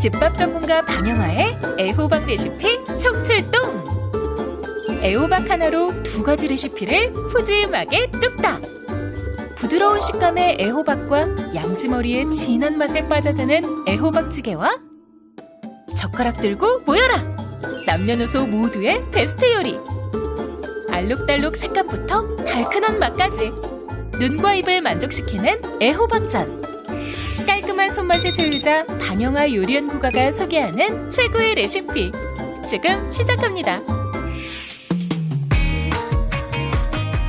집밥 전문가 방영아의 애호박 레시피 총출동! 애호박 하나로 2가지 레시피를 푸짐하게 뚝딱! 부드러운 식감의 애호박과 양지머리의 진한 맛에 빠져드는 애호박찌개와 젓가락 들고 모여라! 남녀노소 모두의 베스트 요리! 알록달록 색감부터 달큰한 맛까지 눈과 입을 만족시키는 애호박전! 깔끔한 손맛의 소유자 방영아 요리연구가가 소개하는 최고의 레시피 지금 시작합니다.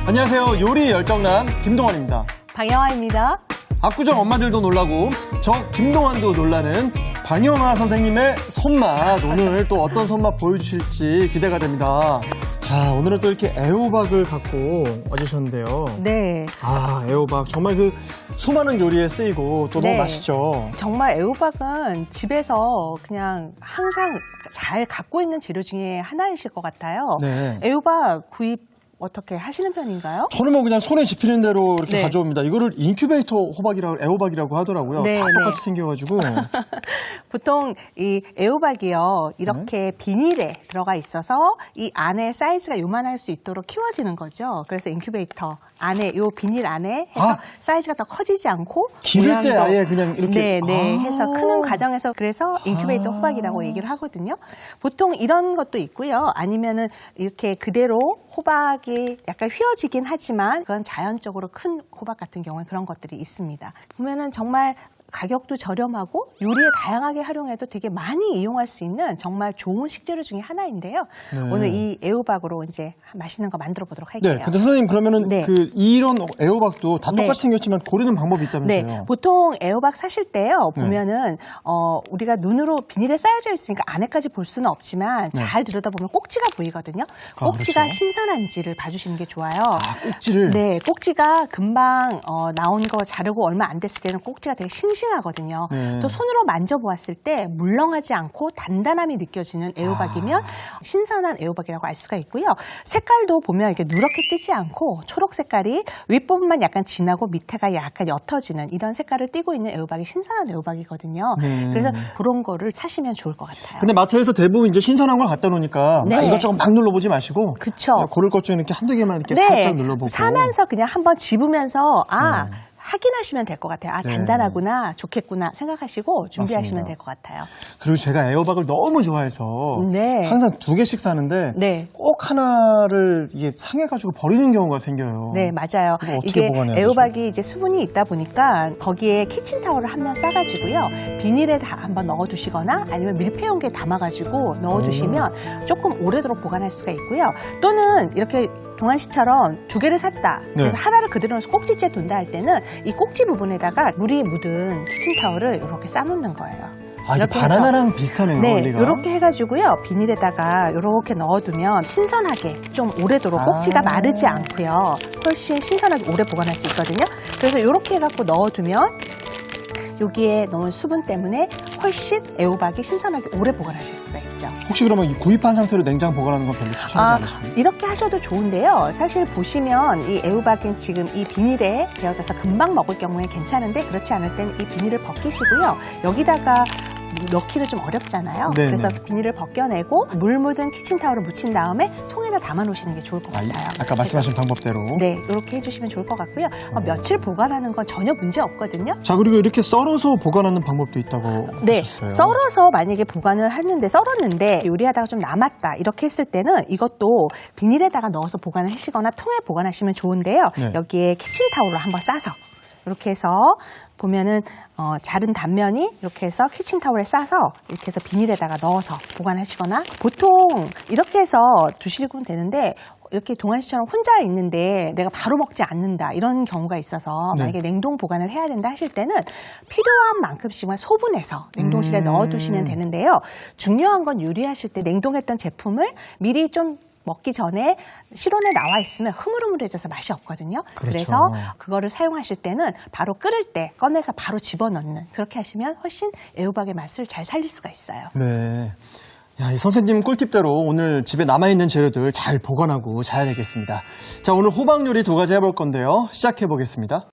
안녕하세요. 요리 열정남 김동환입니다. 방영아입니다. 압구정 엄마들도 놀라고 저 김동환도 놀라는 방영아 선생님의 손맛. 오늘 또 어떤 손맛 보여주실지 기대가 됩니다. 자, 오늘은 또 이렇게 애호박을 갖고 와주셨는데요. 네. 아, 애호박 정말 그 수많은 요리에 쓰이고 또 네. 너무 맛있죠. 정말 애호박은 집에서 그냥 항상 잘 갖고 있는 재료 중에 하나이실 것 같아요. 네. 애호박 구입 어떻게 하시는 편인가요? 저는 뭐 그냥 손에 집히는 대로 이렇게 네. 가져옵니다. 이거를 인큐베이터 애호박이라고 하더라고요. 네, 다 똑같이 네. 생겨가지고. 보통 이 애호박이요, 이렇게 비닐에 들어가 있어서 이 안에 사이즈가 요만할 수 있도록 키워지는 거죠. 그래서 인큐베이터 안에, 요 비닐 안에 해서 사이즈가 더 커지지 않고 기를 때 아예 그냥 이렇게. 네, 해서 크는 과정에서 그래서 인큐베이터 호박이라고 얘기를 하거든요. 보통 이런 것도 있고요. 아니면은 이렇게 그대로 호박이 약간 휘어지긴 하지만 그건 자연적으로 큰 호박 같은 경우에 그런 것들이 있습니다. 보면은 정말 가격도 저렴하고 요리에 다양하게 활용해도 되게 많이 이용할 수 있는 정말 좋은 식재료 중에 하나인데요. 네. 오늘 이 애호박으로 이제 맛있는 거 만들어 보도록 할게요. 네, 근데 선생님 그러면은 네. 이런 애호박도 다 똑같이 네. 생겼지만 고르는 방법이 있다면서요? 네, 보통 애호박 사실 때요 보면은 우리가 눈으로 비닐에 쌓여져 있으니까 안에까지 볼 수는 없지만 잘 들여다보면 꼭지가 보이거든요. 꼭지가 그렇죠. 신선한지를 봐주시는 게 좋아요. 아, 꼭지를? 네, 꼭지가 금방 나온 거 자르고 얼마 안 됐을 때는 꼭지가 되게 싱싱하거든요. 네. 또 손으로 만져보았을 때 물렁하지 않고 단단함이 느껴지는 애호박이면 신선한 애호박이라고 알 수가 있고요. 색깔도 보면 이렇게 누렇게 뜨지 않고 초록 색깔이 윗부분만 약간 진하고 밑에가 약간 옅어지는 이런 색깔을 띠고 있는 애호박이 신선한 애호박이거든요. 네. 그래서 그런 거를 사시면 좋을 것 같아요. 근데 마트에서 대부분 이제 신선한 걸 갖다 놓으니까 네. 막 이것저것 막 눌러보지 마시고 그쵸. 고를 것 중에 이렇게 한두 개만 이렇게 네, 살짝 눌러보고 사면서 그냥 한번 집으면서 확인하시면 될 것 같아요. 아, 네. 단단하구나, 좋겠구나 생각하시고 준비하시면 맞습니다. 될 것 같아요. 그리고 제가 애호박을 너무 좋아해서 네. 항상 2개씩 사는데 네. 꼭 하나를 이게 상해가지고 버리는 경우가 생겨요. 네, 맞아요. 이거 어떻게 이게 보관해야 애호박이 이제 수분이 있다 보니까 거기에 키친타올을 한 면 싸가지고요. 비닐에 다 한번 넣어두시거나 아니면 밀폐용기에 담아가지고 넣어두시면 조금 오래도록 보관할 수가 있고요. 또는 이렇게 동환 씨처럼 2개를 샀다. 그래서 네. 하나를 그대로 넣어서 꼭지째 둔다 할 때는 이 꼭지 부분에다가 물이 묻은 키친타올을 이렇게 싸놓는 거예요. 아, 이게 이렇게 해서. 바나나랑 비슷하네요, 네, 원리가. 이렇게 해가지고요. 비닐에다가 이렇게 넣어두면 신선하게 좀 오래도록 꼭지가 마르지 않고요. 훨씬 신선하게 오래 보관할 수 있거든요. 그래서 이렇게 해갖고 넣어두면 여기에 넣은 수분 때문에 훨씬 애호박이 신선하게 오래 보관하실 수가 있죠. 혹시 그러면 이 구입한 상태로 냉장 보관하는 건 별로 추천하지 않으십니까? 이렇게 하셔도 좋은데요. 사실 보시면 이 애호박은 지금 이 비닐에 데워져서 금방 먹을 경우에 괜찮은데 그렇지 않을 때는 이 비닐을 벗기시고요. 여기다가 넣기는 좀 어렵잖아요. 네네. 그래서 비닐을 벗겨내고 물 묻은 키친타올을 묻힌 다음에 통에다 담아 놓으시는 게 좋을 것 같아요. 아까 말씀하신 방법대로. 네, 이렇게 해주시면 좋을 것 같고요. 며칠 보관하는 건 전혀 문제 없거든요. 자, 그리고 이렇게 썰어서 보관하는 방법도 있다고 네, 하셨어요. 썰어서 만약에 보관을 했는데 썰었는데 요리하다가 좀 남았다 이렇게 했을 때는 이것도 비닐에다가 넣어서 보관을 하시거나 통에 보관하시면 좋은데요. 네. 여기에 키친타올로 한번 싸서 이렇게 해서 보면은 자른 단면이 이렇게 해서 키친타올에 싸서 이렇게 해서 비닐에다가 넣어서 보관하시거나 보통 이렇게 해서 두시면 되는데 이렇게 동환 씨처럼 혼자 있는데 내가 바로 먹지 않는다 이런 경우가 있어서 네. 만약에 냉동 보관을 해야 된다 하실 때는 필요한 만큼씩만 소분해서 냉동실에 넣어두시면 되는데요. 중요한 건 요리하실 때 냉동했던 제품을 미리 좀 먹기 전에 실온에 나와 있으면 흐물흐물해져서 맛이 없거든요. 그렇죠. 그래서 그거를 사용하실 때는 바로 끓일 때 꺼내서 바로 집어넣는 그렇게 하시면 훨씬 애호박의 맛을 잘 살릴 수가 있어요. 네. 야, 이 선생님 꿀팁대로 오늘 집에 남아있는 재료들 잘 보관하고 자야 되겠습니다. 자, 오늘 호박 요리 2가지 해볼 건데요. 시작해 보겠습니다.